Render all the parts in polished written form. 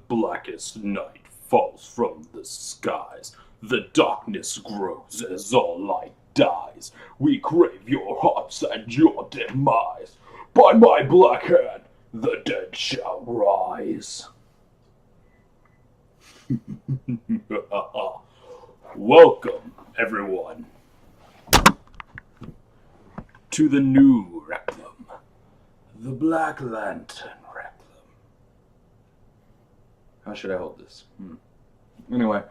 blackest night falls from the skies. The darkness grows as all light dies. We crave your hearts and your demise. By my black hand, the dead shall rise. Welcome, everyone, to the new Reclam, the Black Lantern Reclam. How should I hold this? Anyway,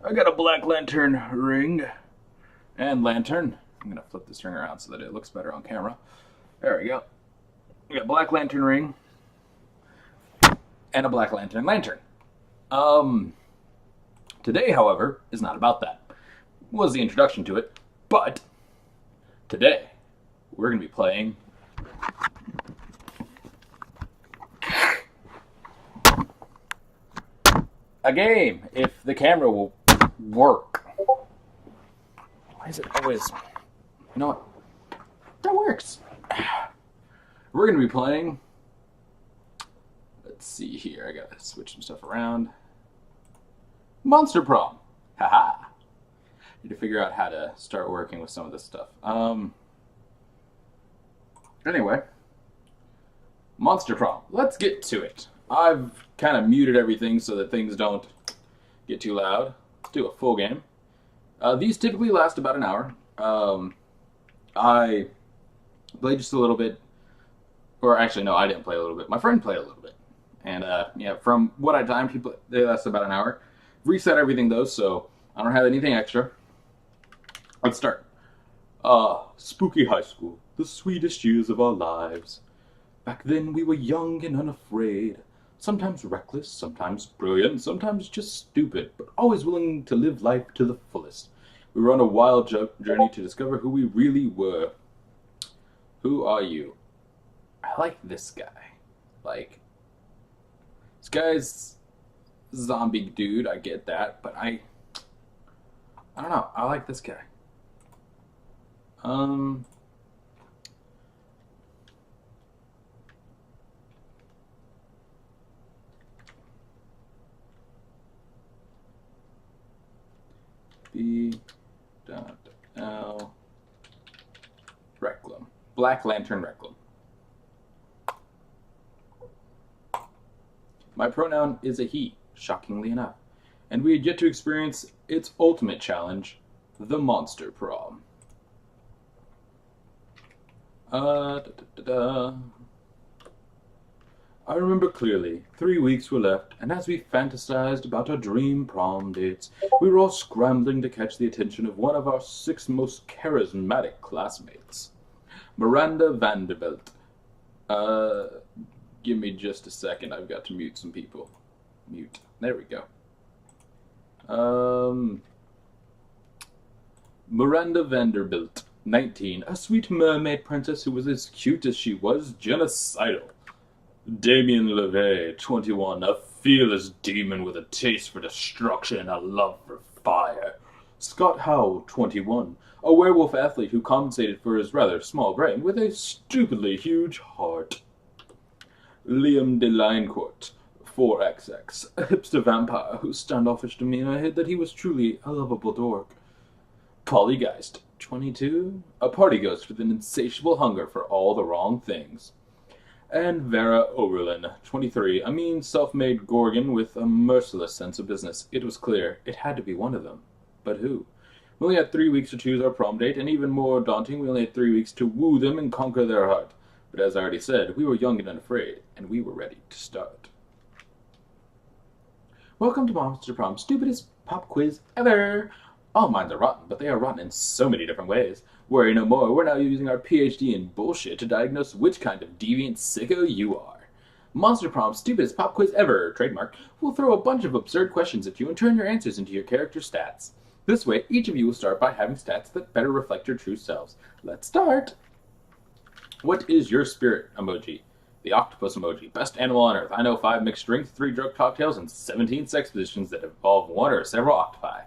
I got a Black Lantern ring and lantern. I'm going to flip this ring around so that it looks better on camera. There we go. We got Black Lantern ring and a Black Lantern lantern. Today, however, is not about that. Was the introduction to it, but today we're going to be playing a game, if the camera will work. Why is it always... You know what? That works. We're going to be playing... Let's see here. I got to switch some stuff around. Monster Prom. Haha. Need to figure out how to start working with some of this stuff. Anyway. Monster Prom. Let's get to it. I've kind of muted everything so that things don't get too loud. Let's do a full game. These typically last about an hour. I played just a little bit. Or actually, no, I didn't play a little bit. My friend played a little bit. And yeah, from what I timed, they last about an hour. Reset everything though, so I don't have anything extra. Let's start. Spooky high school. The sweetest years of our lives. Back then we were young and unafraid. Sometimes reckless, sometimes brilliant, sometimes just stupid, but always willing to live life to the fullest. We were on a wild journey to discover who we really were. Who are you? I like this guy. Like, this guy's zombie dude, I get that, but I don't know, I like this guy. B.L. Reclam. Black Lantern Reclam. My pronoun is a he, shockingly enough, and we had yet to experience its ultimate challenge, the Monster Prom. I remember clearly, 3 weeks were left, and as we fantasized about our dream prom dates, we were all scrambling to catch the attention of one of our 6 most charismatic classmates, Miranda Vanderbilt. Give me just a second, I've got to mute some people. Mute. There we go. Miranda Vanderbilt, 19, a sweet mermaid princess who was as cute as she was genocidal. Damien LeVay, 21, a fearless demon with a taste for destruction and a love for fire. Scott Howe, 21, a werewolf athlete who compensated for his rather small brain with a stupidly huge heart. Liam Delinecourt, 4XX, a hipster vampire whose standoffish demeanor hid that he was truly a lovable dork. Polly Geist, 22, a party ghost with an insatiable hunger for all the wrong things. And Vera Oberlin, 23, a mean, self-made Gorgon with a merciless sense of business. It was clear, it had to be one of them. But who? We only had 3 weeks to choose our prom date, and even more daunting, we only had 3 weeks to woo them and conquer their heart. But as I already said, we were young and unafraid, and we were ready to start. Welcome to Monster Prom, stupidest pop quiz ever! All minds are rotten, but they are rotten in so many different ways. Worry no more, we're now using our PhD in bullshit to diagnose which kind of deviant sicko you are. Monster Prom, stupidest pop quiz ever, trademark, will throw a bunch of absurd questions at you and turn your answers into your character stats. This way, each of you will start by having stats that better reflect your true selves. Let's start! What is your spirit emoji? The octopus emoji. Best animal on Earth. I know 5 mixed drinks, 3 drug cocktails, and 17 sex positions that involve one or several octopi.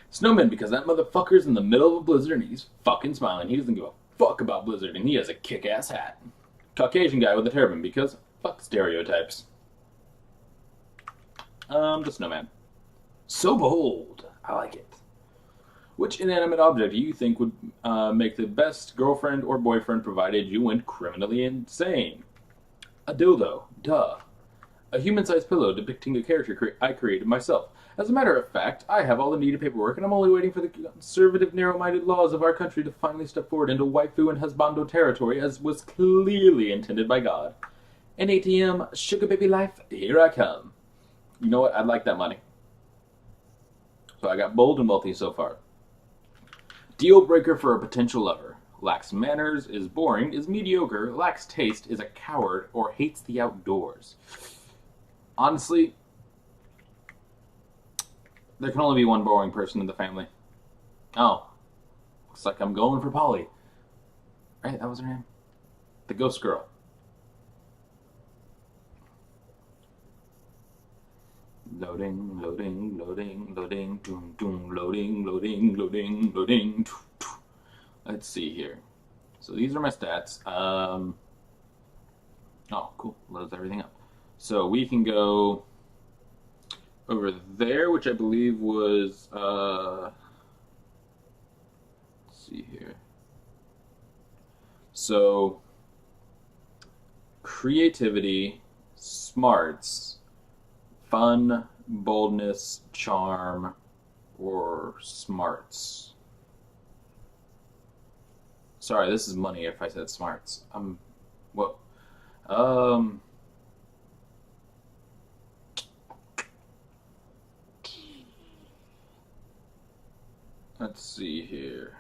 Snowman, because that motherfucker's in the middle of a blizzard and he's fucking smiling. He doesn't give a fuck about blizzard and he has a kick-ass hat. Caucasian guy with a turban, because fuck stereotypes. The snowman. So bold. I like it. Which inanimate object do you think would make the best girlfriend or boyfriend provided you went criminally insane? A dildo. Duh. A human-sized pillow depicting a character I created myself. As a matter of fact, I have all the needed paperwork, and I'm only waiting for the conservative, narrow-minded laws of our country to finally step forward into waifu and husbando territory, as was clearly intended by God. An ATM, sugar baby life, here I come. You know what? I'd like that money. So I got bold and wealthy so far. Deal breaker for a potential lover. Lacks manners, is boring, is mediocre, lacks taste, is a coward, or hates the outdoors. Honestly, there can only be one boring person in the family. Oh, looks like I'm going for Polly. Right, that was her name? The ghost girl. Loading, loading, loading, loading, doom, doom, loading, loading, loading, loading. Let's see here. So these are my stats. Oh, cool. Loads everything up. So we can go over there, which I believe was, let's see here. So, creativity, smarts, fun, boldness, charm, or smarts. Sorry, this is money if I said smarts. Whoa. Let's see here.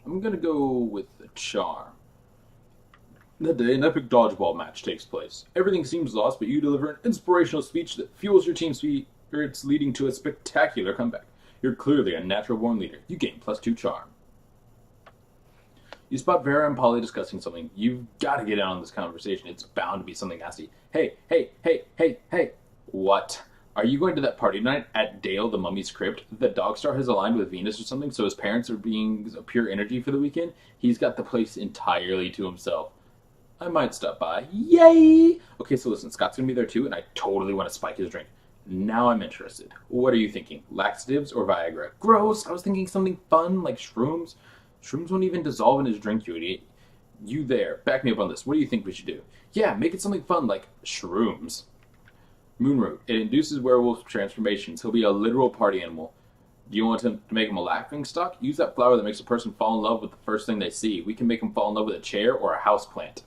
I'm gonna go with the charm. That day, an epic dodgeball match takes place. Everything seems lost, but you deliver an inspirational speech that fuels your team's spirits, leading to a spectacular comeback. You're clearly a natural-born leader. You gain +2 charm. You spot Vera and Polly discussing something. You've got to get in on this conversation. It's bound to be something nasty. Hey, hey, hey, hey, hey. What? Are you going to that party tonight at Dale the Mummy's crypt? The dog star has aligned with Venus or something, so his parents are being pure energy for the weekend? He's got the place entirely to himself. I might stop by. Yay! Okay, so listen, Scott's gonna be there too, and I totally want to spike his drink. Now I'm interested. What are you thinking? Laxatives or Viagra? Gross! I was thinking something fun, like shrooms. Shrooms won't even dissolve in his drink, you idiot. You there. Back me up on this. What do you think we should do? Yeah, make it something fun, like shrooms. Moonroot. It induces werewolf transformations. He'll be a literal party animal. Do you want to make him a laughingstock? Use that flower that makes a person fall in love with the first thing they see. We can make him fall in love with a chair or a houseplant.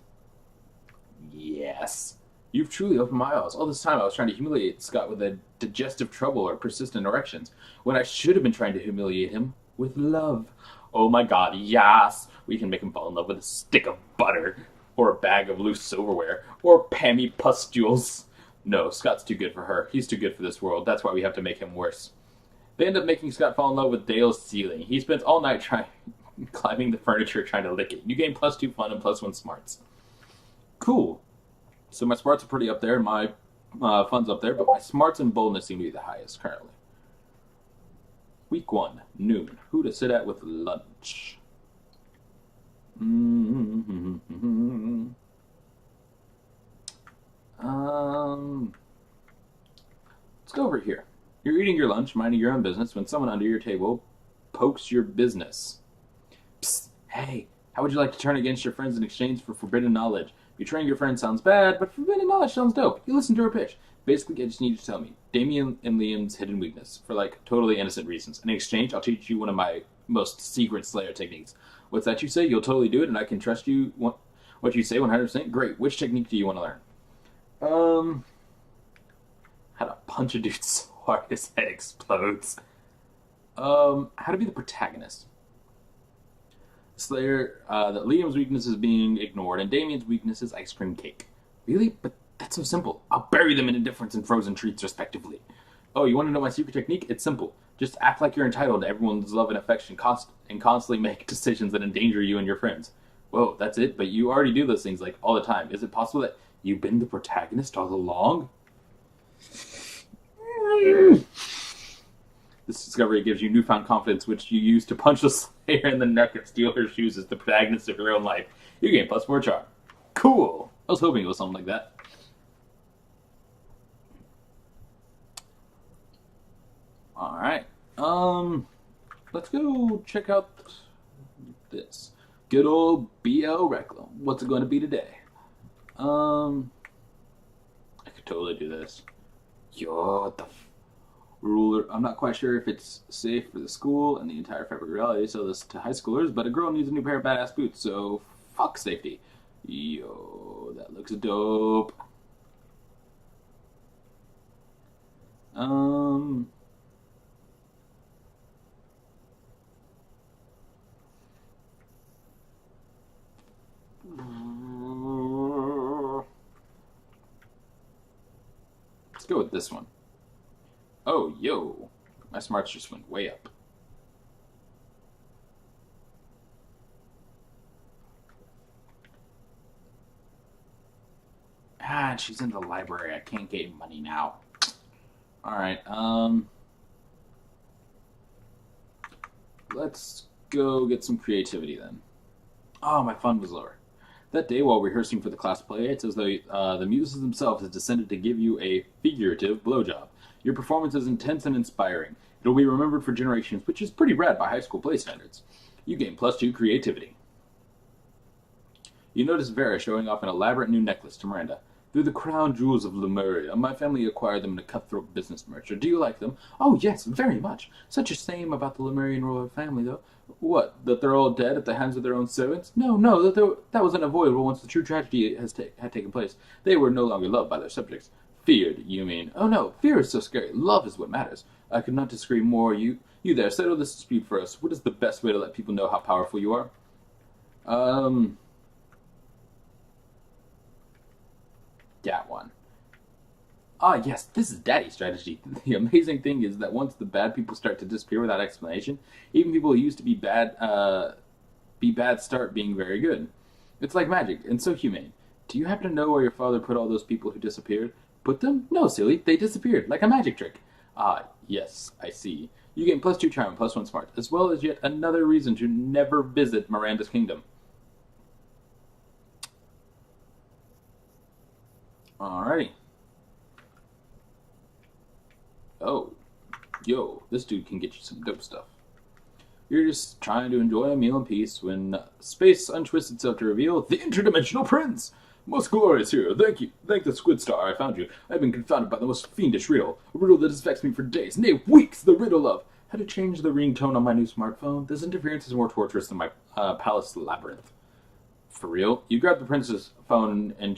Yes. You've truly opened my eyes. All this time I was trying to humiliate Scott with a digestive trouble or persistent erections, when I should have been trying to humiliate him with love. Oh my god, yes! We can make him fall in love with a stick of butter, or a bag of loose silverware, or Pammy pustules. No, Scott's too good for her. He's too good for this world. That's why we have to make him worse. They end up making Scott fall in love with Dale's ceiling. He spends all night climbing the furniture trying to lick it. You gain +2 fun and +1 smarts. Cool. So my smarts are pretty up there, and my fun's up there, but my smarts and boldness seem to be the highest currently. Week 1, noon. Who to sit at with lunch? Let's go over here. You're eating your lunch, minding your own business, when someone under your table pokes your business. Psst, hey, how would you like to turn against your friends in exchange for forbidden knowledge? Betraying your friend sounds bad, but forbidden knowledge sounds dope. You listen to her pitch. Basically, I just need you to tell me Damien and Liam's hidden weakness for, like, totally innocent reasons. In exchange, I'll teach you one of my most secret Slayer techniques. What's that you say? You'll totally do it, and I can trust you. What you say 100%? Great. Which technique do you want to learn? How to punch a dude so hard his head explodes. How to be the protagonist. Slayer, that Liam's weakness is being ignored, and Damien's weakness is ice cream cake. Really? But that's so simple. I'll bury them in indifference and frozen treats, respectively. Oh, you want to know my secret technique? It's simple. Just act like you're entitled to everyone's love and affection, and constantly make decisions that endanger you and your friends. Whoa, that's it? But you already do those things, like, all the time. Is it possible that you've been the protagonist all along? This discovery gives you newfound confidence, which you use to punch the Slayer in the neck and steal her shoes as the protagonist of your own life. You gain +4 charm. Cool. I was hoping it was something like that. Alright. Let's go check out this. Good old BO Reclam. What's it going to be today? I could totally do this. Yo, what the ruler. I'm not quite sure if it's safe for the school and the entire fabric of reality to sell this to high schoolers, but a girl needs a new pair of badass boots, so fuck safety. Yo, that looks dope. Um, let's go with this one. Oh, yo, my smarts just went way up. Ah, she's in the library. I can't get money now. Alright, let's go get some creativity then. Oh, my fun was lower. That day, while rehearsing for the class play, it's as though the muses themselves have descended to give you a figurative blowjob. Your performance is intense and inspiring. It'll be remembered for generations, which is pretty rad by high school play standards. You gain +2 creativity. You notice Vera showing off an elaborate new necklace to Miranda. They're the crown jewels of Lemuria. My family acquired them in a cutthroat business merger. Do you like them? Oh, yes, very much. Such a shame about the Lemurian royal family, though. What, that they're all dead at the hands of their own servants? No, that was unavoidable once the true tragedy had taken place. They were no longer loved by their subjects. Feared, you mean? Oh, no, fear is so scary. Love is what matters. I could not disagree more. You there, settle this dispute for us. What is the best way to let people know how powerful you are? That one. Ah, yes, this is Daddy's strategy. The amazing thing is that once the bad people start to disappear without explanation, even people who used to be bad start being very good. It's like magic, and so humane. Do you happen to know where your father put all those people who disappeared? Put them? No, silly, they disappeared, like a magic trick. Ah, yes, I see. You gain +2 charm and +1 smart, as well as yet another reason to never visit Miranda's kingdom. Alrighty. Oh, yo, this dude can get you some dope stuff. You're just trying to enjoy a meal in peace when space untwists itself to reveal the interdimensional prince. Most glorious hero, thank you. Thank the squid star I found you. I've been confounded by the most fiendish riddle. A riddle that has vexed me for days, nay, weeks. The riddle of how to change the ringtone on my new smartphone. This interference is more torturous than my palace labyrinth. For real? You grab the prince's phone and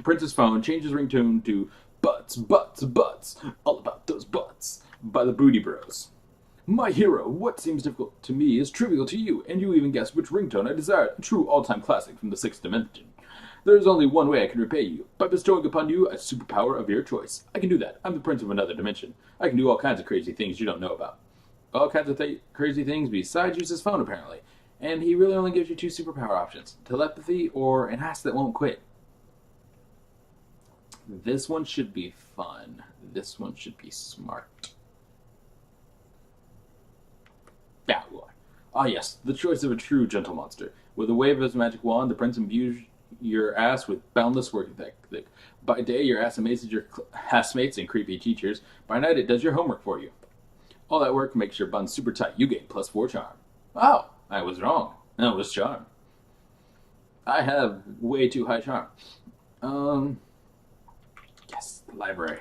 Prince's phone changes ringtone to Butts, Butts, Butts, all about those butts, by the Booty Bros. My hero, what seems difficult to me is trivial to you, and you even guessed which ringtone I desire, a true all-time classic from the 6th dimension. There is only one way I can repay you, by bestowing upon you a superpower of your choice. I can do that. I'm the prince of another dimension. I can do all kinds of crazy things you don't know about. All kinds of crazy things besides use his phone, apparently. And he really only gives you 2 superpower options, telepathy or an ass that won't quit. This one should be fun. This one should be smart. Bad boy. Ah, yes, the choice of a true gentle monster. With a wave of his magic wand, the prince imbues your ass with boundless work ethic. By day, your ass amazes your classmates and creepy teachers. By night, it does your homework for you. All that work makes your bun super tight. You gain +4 charm. Oh, I was wrong. That was charm. I have way too high charm. Yes, the library.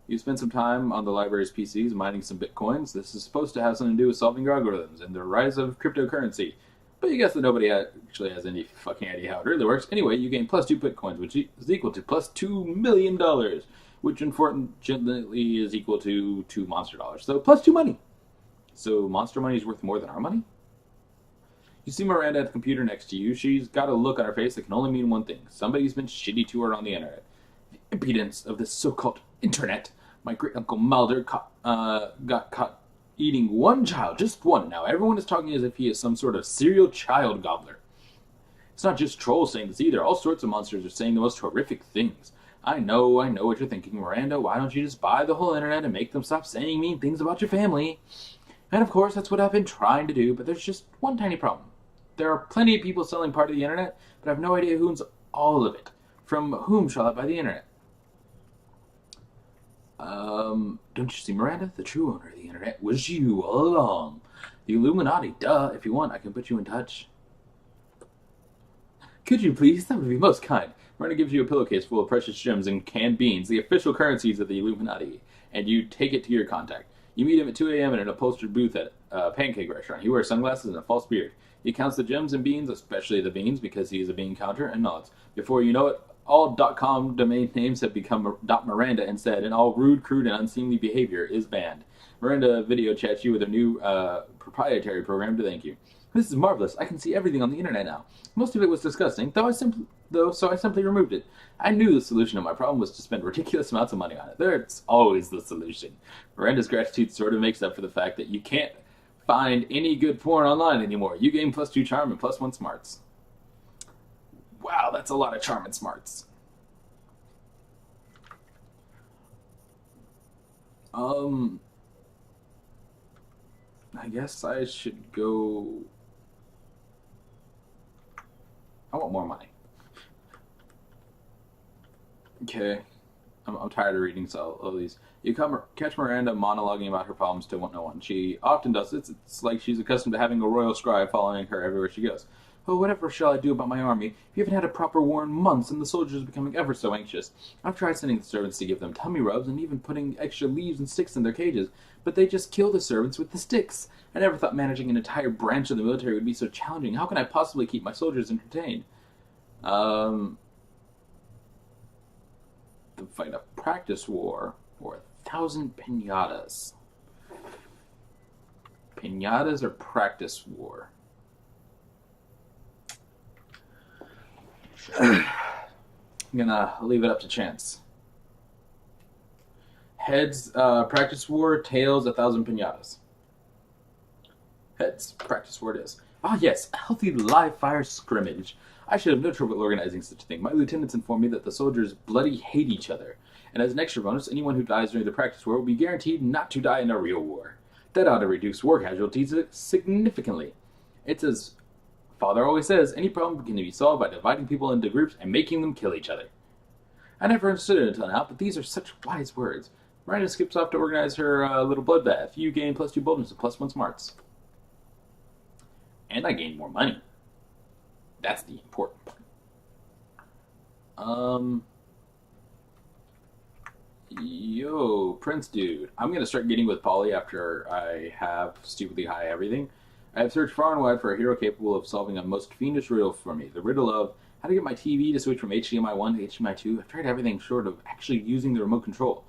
You spend some time on the library's PCs mining some bitcoins. This is supposed to have something to do with solving your algorithms and the rise of cryptocurrency. But you guess that nobody actually has any fucking idea how it really works. Anyway, you gain +2 bitcoins, which is equal to +$2 million, which unfortunately is equal to 2 monster dollars. So +2 money. So monster money is worth more than our money? You see Miranda at the computer next to you. She's got a look on her face that can only mean one thing. Somebody's been shitty to her on the internet. The impudence of this so-called internet. My great-uncle Mulder got caught eating one child, just one. Now everyone is talking as if he is some sort of serial child gobbler. It's not just trolls saying this either. All sorts of monsters are saying the most horrific things. I know what you're thinking, Miranda. Why don't you just buy the whole internet and make them stop saying mean things about your family? And of course, that's what I've been trying to do, but there's just one tiny problem. There are plenty of people selling part of the internet, but I have no idea who owns all of it. From whom shall I buy the internet? Don't you see, Miranda? The true owner of the internet was you all along. The Illuminati, duh. If you want, I can put you in touch. Could you please? That would be most kind. Miranda gives you a pillowcase full of precious gems and canned beans, the official currencies of the Illuminati, and you take it to your contact. You meet him at 2 a.m. in an upholstered booth at a pancake restaurant. He wears sunglasses and a false beard. He counts the gems and beans, especially the beans, because he is a bean counter, and nods. Before you know it, all .com domain names have become .Miranda instead, and all rude, crude, and unseemly behavior is banned. Miranda video chats you with her new proprietary program to thank you. This is marvelous. I can see everything on the internet now. Most of it was disgusting, so I simply removed it. I knew the solution to my problem was to spend ridiculous amounts of money on it. There's always the solution. Miranda's gratitude sort of makes up for the fact that you can't find any good porn online anymore. You gain +2 charm and +1 smarts. Wow, that's a lot of charm and smarts. I guess I should go. I want more money. Okay. I'm tired of reading all these. You catch Miranda monologuing about her problems to no one. She often does this. It's like she's accustomed to having a royal scribe following her everywhere she goes. Oh, whatever shall I do about my army? We haven't had a proper war in months, and the soldiers are becoming ever so anxious. I've tried sending the servants to give them tummy rubs, and even putting extra leaves and sticks in their cages, but they just kill the servants with the sticks. I never thought managing an entire branch of the military would be so challenging. How can I possibly keep my soldiers entertained? To fight a practice war or 1,000 pinatas. Pinatas or practice war? I'm gonna leave it up to chance. Heads, practice war. Tails, 1,000 pinatas. Heads, practice war it is. Ah, yes, a healthy live fire scrimmage. I should have no trouble organizing such a thing. My lieutenants informed me that the soldiers bloody hate each other, and as an extra bonus, anyone who dies during the practice war will be guaranteed not to die in a real war. That ought to reduce war casualties significantly. It's as Father always says, any problem can be solved by dividing people into groups and making them kill each other. I never understood it until now, but these are such wise words. Miranda skips off to organize her little bloodbath. You gain +2 boldness and +1 smarts. And I gain more money. That's the important part. Yo, Prince Dude. I'm going to start getting with Polly after I have stupidly high everything. I have searched far and wide for a hero capable of solving a most fiendish riddle for me. The riddle of how to get my TV to switch from HDMI 1 to HDMI 2. I've tried everything short of actually using the remote control.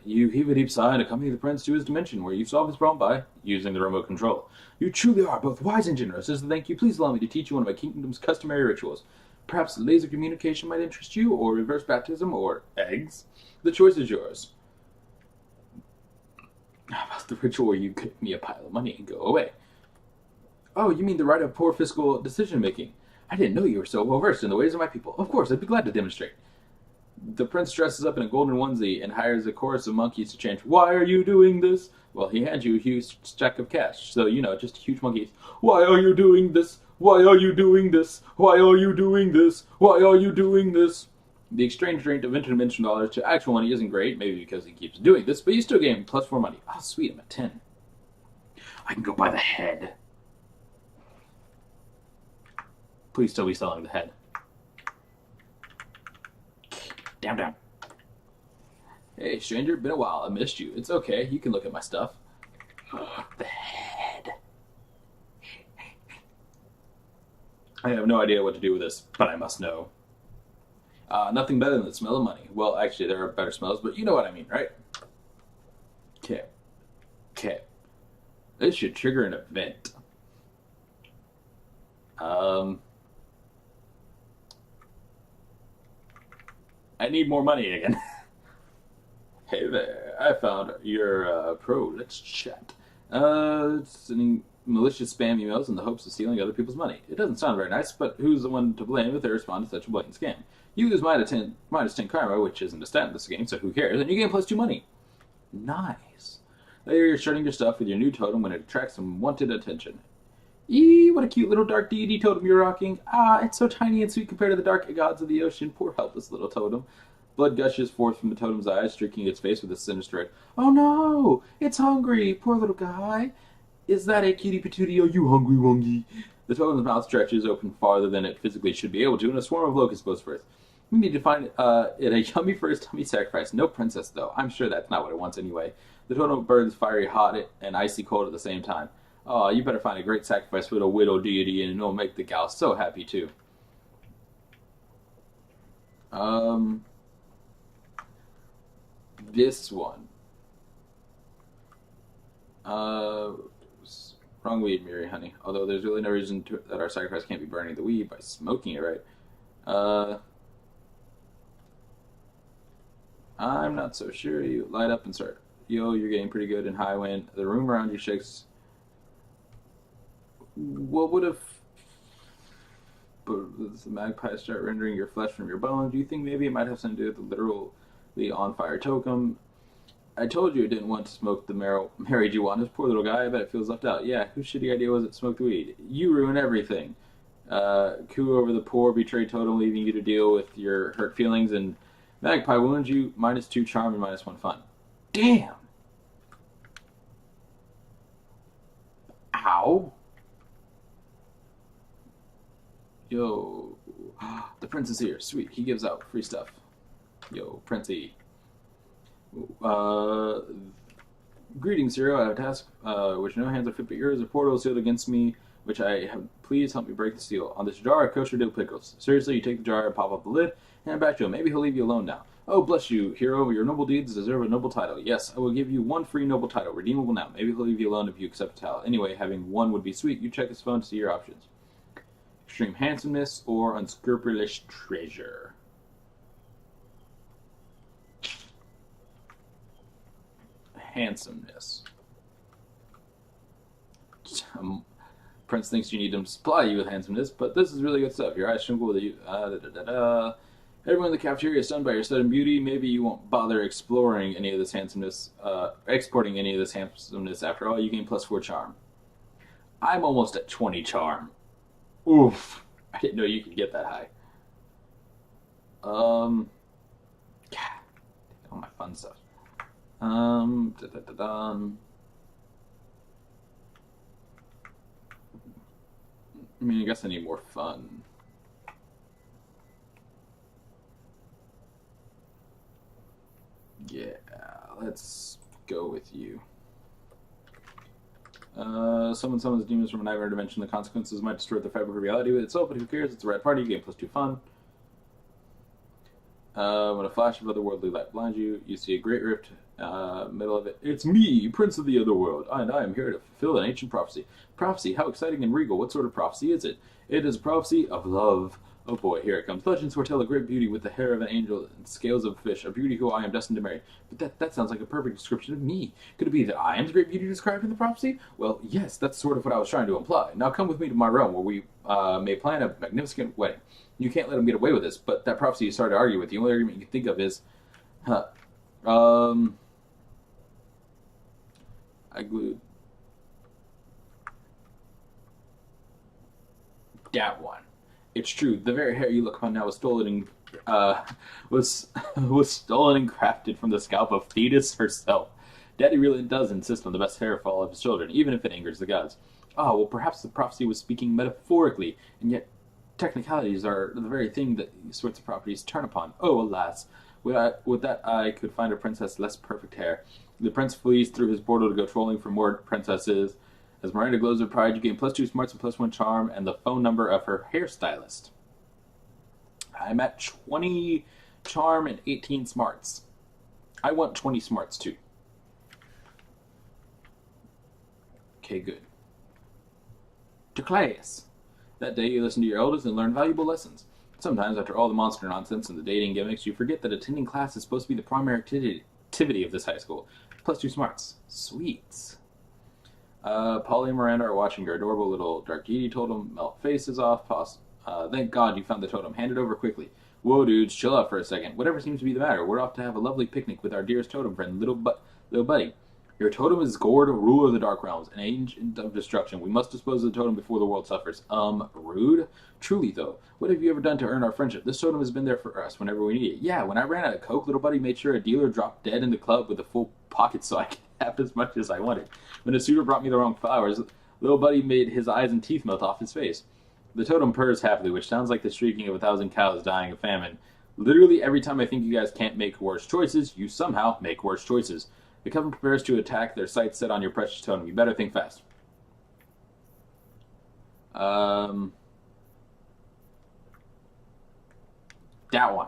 You heave a deep sigh and accompany the prince to his dimension, where you solve his problem by using the remote control. You truly are both wise and generous. As a thank you, please allow me to teach you one of my kingdom's customary rituals. Perhaps laser communication might interest you, or reverse baptism, or eggs. The choice is yours. How about the ritual where you give me a pile of money and go away? Oh, you mean the right of poor fiscal decision-making. I didn't know you were so well-versed in the ways of my people. Of course, I'd be glad to demonstrate. The prince dresses up in a golden onesie and hires a chorus of monkeys to chant, "Why are you doing this?" Well, he hands you a huge stack of cash. So, just huge monkeys. Why are you doing this? Why are you doing this? Why are you doing this? Why are you doing this? The exchange rate of interdimensional dollars to actual money isn't great, maybe because he keeps doing this, but you still gain +4 money. Oh, sweet, I'm at 10. I can go buy the head. Please still be selling the head. Down. Hey, stranger, been a while. I missed you. It's okay. You can look at my stuff. The head. I have no idea what to do with this, but I must know. Nothing better than the smell of money. Well, actually, there are better smells, but you know what I mean, right? Okay. This should trigger an event. I need more money again. Hey there, I found your pro. Let's chat. Sending malicious spam emails in the hopes of stealing other people's money. It doesn't sound very nice, but who's the one to blame if they respond to such a blatant scam? You lose -10 karma, which isn't a stat in this game, so who cares? And you gain +2 money. Nice. Later, you're starting your stuff with your new totem when it attracts unwanted attention. Eee, what a cute little dark deity totem you're rocking. Ah, it's so tiny and sweet compared to the dark gods of the ocean. Poor helpless little totem. Blood gushes forth from the totem's eyes, streaking its face with a sinister red. Oh no! It's hungry! Poor little guy! Is that a cutie patootie? Are you hungry, wongy? The totem's mouth stretches open farther than it physically should be able to, and a swarm of locusts blows forth. We need to find it a yummy for its tummy sacrifice. No princess, though. I'm sure that's not what it wants anyway. The totem burns fiery hot and icy cold at the same time. Oh, you better find a great sacrifice for the widow deity, and it'll make the gal so happy, too. This one. Wrong weed, Miri, honey. Although there's really no reason that our sacrifice can't be burning the weed by smoking it, right? I'm not so sure. You light up and start. Yo, you're getting pretty good in high wind. The room around you shakes. What would have... Does the magpie start rendering your flesh from your bones? Do you think maybe it might have something to do with the literally on-fire totem? I told you it didn't want to smoke the marijuana. Poor little guy, I bet it feels left out. Yeah, whose shitty idea was it to smoke the weed? You ruin everything. Coup over the poor, betrayed totem, leaving you to deal with your hurt feelings, and magpie wounds you, -2 charm and -1 fun. Damn! Ow! Yo, the prince is here. Sweet, he gives out free stuff. Yo, Princey. Greetings, hero. I have a task which no hands are fit but yours. A portal is sealed against me, which I have. Please help me break the seal. On this jar are kosher dill pickles. Seriously, you take the jar and pop up the lid, hand it back to him. Maybe he'll leave you alone now. Oh, bless you, hero. Your noble deeds deserve a noble title. Yes, I will give you 1 free noble title, redeemable now. Maybe he'll leave you alone if you accept the title. Anyway, having 1 would be sweet. You check his phone to see your options. Extreme handsomeness or unscrupulous treasure. Handsomeness. Prince thinks you need him to supply you with handsomeness, but this is really good stuff. Your eyes twinkle with you. Everyone in the cafeteria is stunned by your sudden beauty. Maybe you won't bother exporting any of this handsomeness after all. You gain +4 charm. I'm almost at 20 charm. Oof. I didn't know you could get that high. All my fun stuff. I mean, I guess I need more fun. Yeah, let's go with you. Someone summons demons from a nightmare dimension. The consequences might distort the fabric of reality with itself, but who cares? It's a red party. You gain +2 fun. When a flash of otherworldly light blinds you, you see a great rift, middle of it. It's me, Prince of the Otherworld, and I am here to fulfill an ancient prophecy. Prophecy? How exciting and regal. What sort of prophecy is it? It is a prophecy of love. Oh boy, here it comes. Legends foretell a great beauty with the hair of an angel and scales of a fish, a beauty who I am destined to marry. But that sounds like a perfect description of me. Could it be that I am the great beauty described in the prophecy? Well, yes, that's sort of what I was trying to imply. Now come with me to my realm, where we may plan a magnificent wedding. You can't let him get away with this, but that prophecy is hard to argue with. The only argument you can think of is, I glued that one. It's true. The very hair you look upon now was stolen and was stolen and crafted from the scalp of Thetis herself. Daddy really does insist on the best hair for all of his children, even if it angers the gods. Ah, well, perhaps the prophecy was speaking metaphorically, and yet technicalities are the very thing that these sorts of properties turn upon. Oh, alas! Would that I could find a princess less perfect hair. The prince flees through his portal to go trolling for more princesses. As Miranda glows with pride, you gain +2 smarts and +1 charm, and the phone number of her hairstylist. I'm at 20 charm and 18 smarts. I want 20 smarts too. Okay, good. To class. That day you listen to your elders and learn valuable lessons. Sometimes, after all the monster nonsense and the dating gimmicks, you forget that attending class is supposed to be the primary activity of this high school. +2 smarts. Sweet. Polly and Miranda are watching your adorable little dark deity totem melt faces off. Thank God you found the totem. Hand it over quickly. Whoa, dudes, chill out for a second. Whatever seems to be the matter, we're off to have a lovely picnic with our dearest totem friend, little buddy. Your totem is Gord, ruler of the Dark Realms, an agent of destruction. We must dispose of the totem before the world suffers. Rude? Truly, though, what have you ever done to earn our friendship? This totem has been there for us whenever we need it. Yeah, when I ran out of coke, little buddy made sure a dealer dropped dead in the club with a full pocket so I could have as much as I wanted. When a suitor brought me the wrong flowers, little buddy made his eyes and teeth melt off his face. The totem purrs happily, which sounds like the shrieking of 1,000 cows dying of famine. Literally every time I think you guys can't make worse choices, you somehow make worse choices. The coven prepares to attack, their sights set on your precious totem. You better think fast. That one.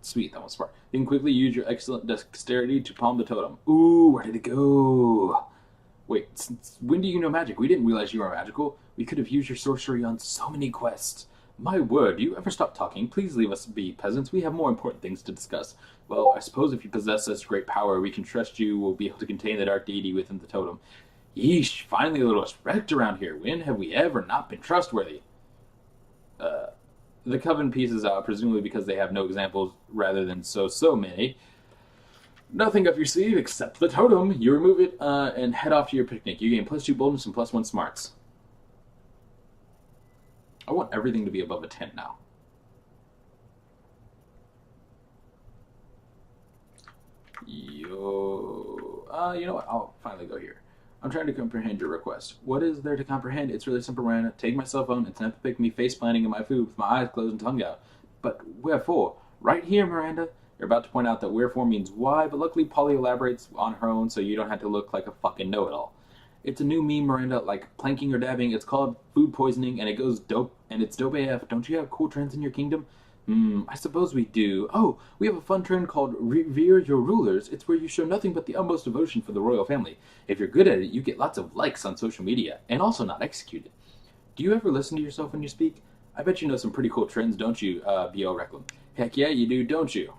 Sweet, that one's smart. You can quickly use your excellent dexterity to palm the totem. Ooh, where did it go? Wait, when do you know magic? We didn't realize you were magical. We could have used your sorcery on so many quests. My word, do you ever stop talking? Please leave us be, peasants. We have more important things to discuss. Well, I suppose if you possess such great power, we can trust you will be able to contain the dark deity within the totem. Yeesh, finally a little respect around here. When have we ever not been trustworthy? The coven pieces out, presumably because they have no examples rather than so many. Nothing up your sleeve except the totem. You remove it and head off to your picnic. You gain +2 boldness and +1 smarts. I want everything to be above a 10 now. You know what? I'll finally go here. I'm trying to comprehend your request. What is there to comprehend? It's really simple, Miranda. Take my cell phone and attempt to pick me face planting in my food with my eyes closed and tongue out. But wherefore? Right here, Miranda. You're about to point out that wherefore means why, but luckily Polly elaborates on her own so you don't have to look like a fucking know-it-all. It's a new meme, Miranda, like planking or dabbing. It's called food poisoning, and it goes dope, and it's dope AF. Don't you have cool trends in your kingdom? I suppose we do. Oh, we have a fun trend called Revere Your Rulers. It's where you show nothing but the utmost devotion for the royal family. If you're good at it, you get lots of likes on social media, and also not executed. Do you ever listen to yourself when you speak? I bet you know some pretty cool trends, don't you, B.O. Reclam? Heck yeah, you do, don't you?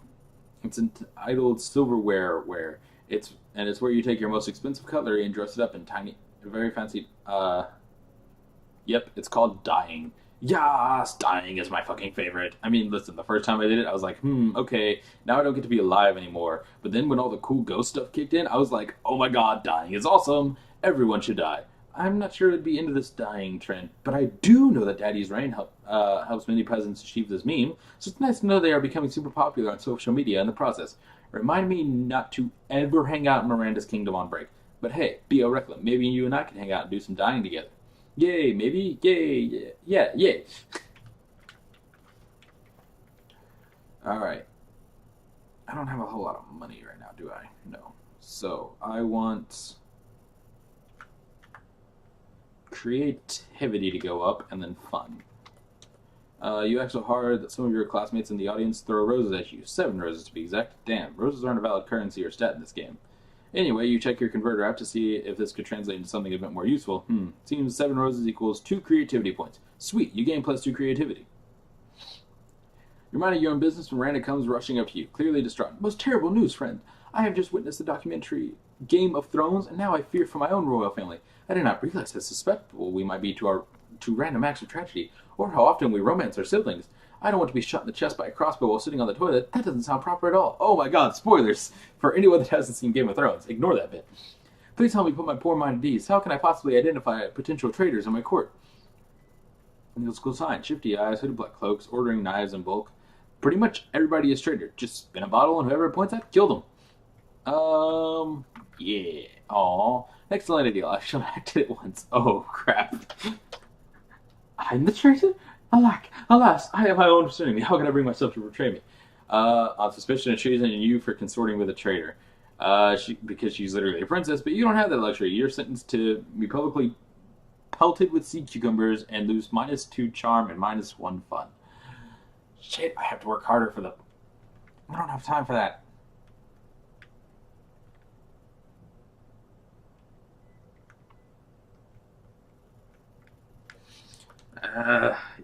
It's entitled Silverware Wear. It's where you take your most expensive cutlery and dress it up in tiny, very fancy, yep, it's called dyeing. Yes, dying is my fucking favorite. I mean, listen, the first time I did it, I was like, okay, now I don't get to be alive anymore. But then when all the cool ghost stuff kicked in, I was like, oh my god, dying is awesome. Everyone should die. I'm not sure I'd be into this dying trend, but I do know that Daddy's Reign helps many peasants achieve this meme, so it's nice to know they are becoming super popular on social media in the process. Remind me not to ever hang out in Miranda's kingdom on break. But hey, B.O. Reclam, maybe you and I can hang out and do some dying together. Yay, maybe? Yay, yeah, yay. Alright. I don't have a whole lot of money right now, do I? No. So, I want creativity to go up, and then fun. You act so hard that some of your classmates in the audience throw roses at you. 7 roses to be exact. Damn, roses aren't a valid currency or stat in this game. Anyway, you check your converter app to see if this could translate into something a bit more useful. Seems 7 roses equals 2 creativity points. Sweet, you gain +2 creativity. You're minding your own business when Miranda comes rushing up to you, clearly distraught. Most terrible news, friend. I have just witnessed the documentary Game of Thrones, and now I fear for my own royal family. I did not realize how susceptible we might be to random acts of tragedy, or how often we romance our siblings. I don't want to be shot in the chest by a crossbow while sitting on the toilet. That doesn't sound proper at all. Oh my god, spoilers! For anyone that hasn't seen Game of Thrones, ignore that bit. Please help me put my poor mind at ease. How can I possibly identify potential traitors in my court? Old school sign. Shifty eyes, hooded black cloaks, ordering knives in bulk. Pretty much everybody is traitor. Just spin a bottle and whoever it points at, kill them. Yeah. Aw. Excellent idea. I should have acted it once. Oh, crap. I'm the traitor? Alack, alas, I have my own understanding. How can I bring myself to betray me? On suspicion of treason and you for consorting with a traitor. Because she's literally a princess, but you don't have that luxury. You're sentenced to be publicly pelted with sea cucumbers and lose -2 charm and -1 fun. Shit, I have to work harder for the... I don't have time for that.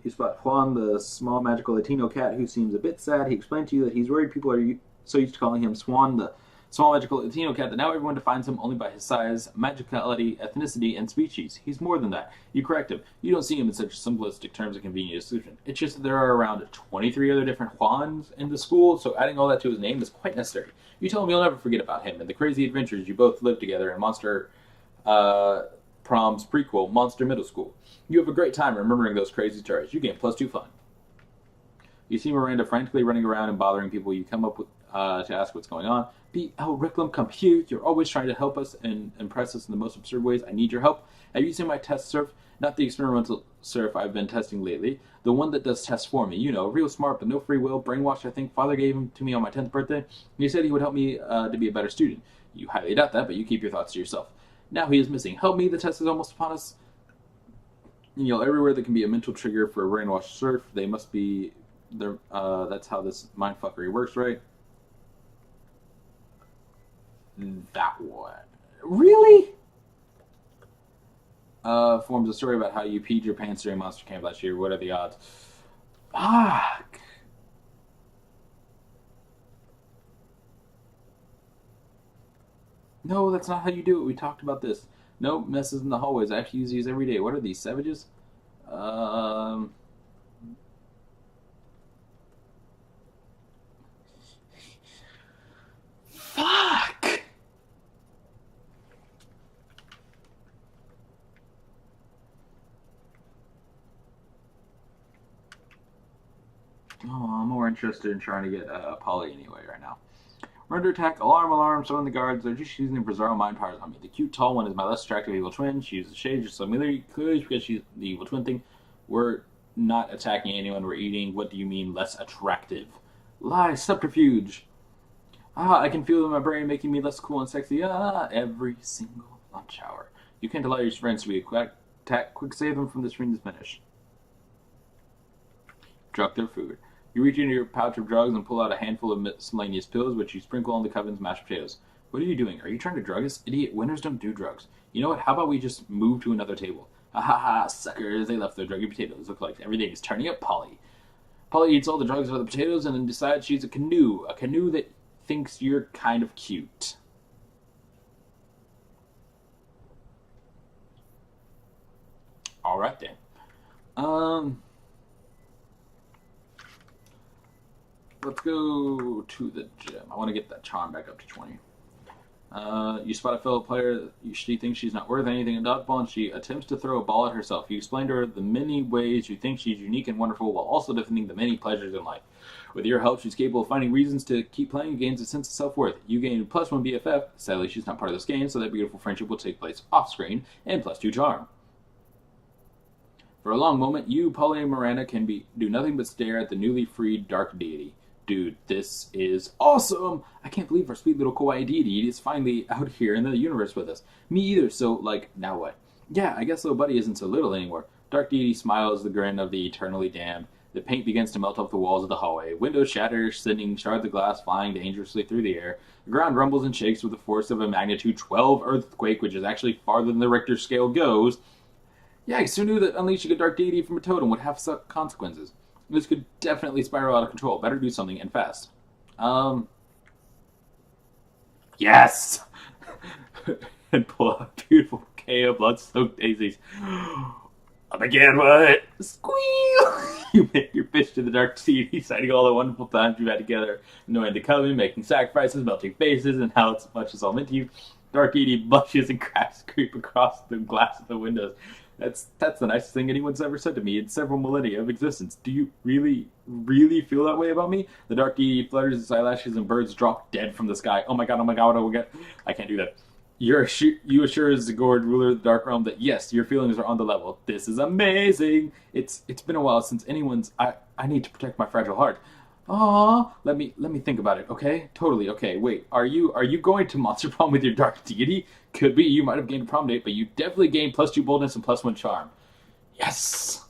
You spot Juan, the small magical Latino cat who seems a bit sad. He explained to you that he's worried people are so used to calling him Swan, the Small magical Latino cat that now everyone defines him only by his size, magicality, ethnicity, and species. He's more than that. You correct him. You don't see him in such simplistic terms of convenient solution. It's just that there are around 23 other different Juans in the school, so adding all that to his name is quite necessary. You tell him you'll never forget about him and the crazy adventures you both lived together in Prom's prequel, Monster Middle School. You have a great time remembering those crazy stories. You gain +2 fun. You see Miranda frantically running around and bothering people. You come up with to ask what's going on. Reclam, come here. You're always trying to help us and impress us in the most absurd ways. I need your help. Have you seen my test surf? Not the experimental surf I've been testing lately. The one that does tests for me. You know, real smart but no free will. Brainwashed, I think. Father gave him to me on my 10th birthday. He said he would help me to be a better student. You highly doubt that, but you keep your thoughts to yourself. Now he is missing. Help me, the test is almost upon us. You know, everywhere there can be a mental trigger for a brainwashed surf, they must be there. That's how this mindfuckery works, right? That one. Really? Forms a story about how you peed your pants during Monster Camp last year. What are the odds? Fuck. No, that's not how you do it. We talked about this. No messes in the hallways. I have to use these every day. What are these, savages? Um... Fuck! Oh, I'm more interested in trying to get Polly anyway right now. We're under attack. Alarm, alarm. Summon the guards. They're just using their bizarre mind powers on me. The cute, tall one is my less attractive evil twin. She uses shade just so clearly because she's the evil twin thing. We're not attacking anyone. We're eating. What do you mean less attractive? Lie. Subterfuge. I can feel it in my brain making me less cool and sexy. Every single lunch hour. You can't allow your friends to be a quick attack. Quick save them from the screen to finish. Drug their food. You reach into your pouch of drugs and pull out a handful of miscellaneous pills, which you sprinkle on the Coven's mashed potatoes. What are you doing? Are you trying to drug us? Idiot, winners don't do drugs. You know what? How about we just move to another table? Ha ha ha, suckers. They left their druggy potatoes. Look like everything is turning up Polly. Polly eats all the drugs out of the potatoes and then decides she's a canoe. A canoe that thinks you're kind of cute. Alright then. Let's go to the gym. I want to get that charm back up to 20. You spot a fellow player. She thinks she's not worth anything in dodgeball, and she attempts to throw a ball at herself. You explain to her the many ways you think she's unique and wonderful, while also defending the many pleasures in life. With your help, she's capable of finding reasons to keep playing and gains a sense of self-worth. You gain +1 BFF. Sadly, she's not part of this game, so that beautiful friendship will take place off-screen, and +2 charm. For a long moment, you, Polly, and Miranda can do nothing but stare at the newly freed dark deity. Dude, this is awesome! I can't believe our sweet little kawaii deity is finally out here in the universe with us. Me either, so, now what? Yeah, I guess little buddy isn't so little anymore. Dark deity smiles the grin of the eternally damned. The paint begins to melt off the walls of the hallway. Windows shatter, sending shards of glass flying dangerously through the air. The ground rumbles and shakes with the force of a magnitude 12 earthquake, which is actually farther than the Richter scale goes. Yikes, who knew that unleashing a dark deity from a totem would have such consequences? This could definitely spiral out of control. Better do something, and fast. Yes! And pull out a beautiful bouquet of blood-soaked daisies. Up again, what? Squeal! You make your pitch to the dark deity, citing all the wonderful times you've had together, knowing the coven, making sacrifices, melting faces, and how much it's all meant to you. Dark deity blushes and cracks creep across the glass of the windows. That's the nicest thing anyone's ever said to me in several millennia of existence. Do you really, really feel that way about me? The dark deity flutters its eyelashes and birds drop dead from the sky. Oh my god, oh my god, oh my god. I can't do that. You assure Zagord, ruler of the Dark Realm, that yes, your feelings are on the level. This is amazing. It's been a while since anyone's. I need to protect my fragile heart. Aww, let me think about it. Okay, totally. Okay, wait. Are you going to Monster Prom with your dark deity? Could be. You might have gained a prom date, but you definitely gained +2 boldness and +1 charm. Yes.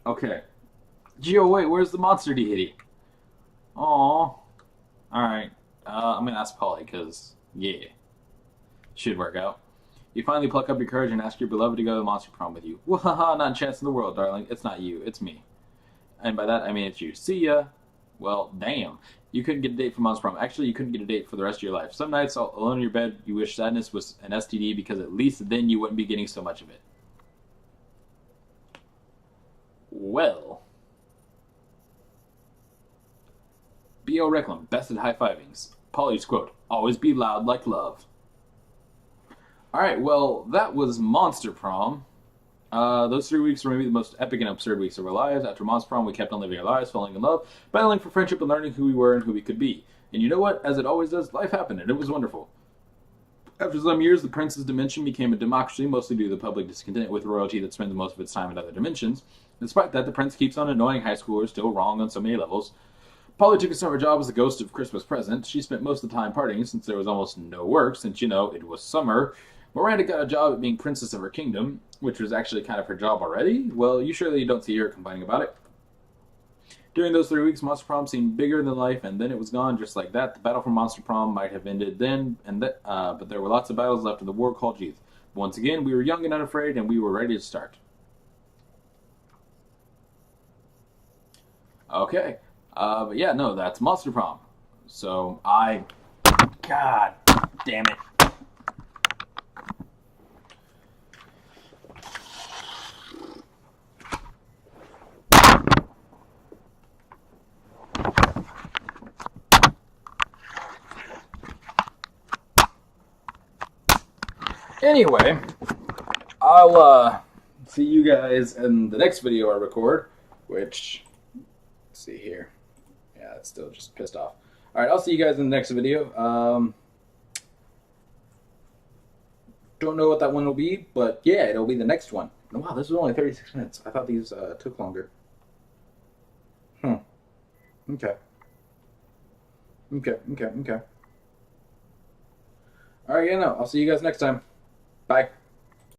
Okay. Geo, wait. Where's the monster deity? Aww. All right. I'm gonna ask Polly because yeah, should work out. You finally pluck up your courage and ask your beloved to go to the Monster Prom with you. Wahaha, not a chance in the world, darling. It's not you, it's me. And by that, I mean it's you. See ya. Well, damn. You couldn't get a date for mom's prom. Actually, you couldn't get a date for the rest of your life. Some nights, alone in your bed, you wish sadness was an STD because at least then you wouldn't be getting so much of it. Well, B.O. Reclam, best at high-fivings. Polly's quote, always be loud like love. Alright, well, that was Monster Prom. Those 3 weeks were maybe the most epic and absurd weeks of our lives. After Monster Prom, we kept on living our lives, falling in love, battling for friendship, and learning who we were and who we could be. And you know what? As it always does, life happened, and it was wonderful. After some years, the prince's dimension became a democracy, mostly due to the public discontent with royalty that spends most of its time in other dimensions. Despite that, the prince keeps on annoying high schoolers, still wrong on so many levels. Polly took a summer job as the ghost of Christmas present. She spent most of the time partying since there was almost no work, since, it was summer. Miranda got a job at being princess of her kingdom, which was actually kind of her job already. Well, you surely don't see her complaining about it. During those 3 weeks, Monster Prom seemed bigger than life, and then it was gone just like that. The battle for Monster Prom might have ended then, but there were lots of battles left in the war called youth. Once again, we were young and unafraid, and we were ready to start. Okay. But yeah, no, that's Monster Prom. So, God damn it. Anyway, I'll see you guys in the next video I record, which, let's see here. Yeah, it's still just pissed off. Alright, I'll see you guys in the next video. Don't know what that one will be, but yeah, it'll be the next one. Wow, this was only 36 minutes. I thought these took longer. Okay. Okay. Alright, yeah, no, I'll see you guys next time. Bye.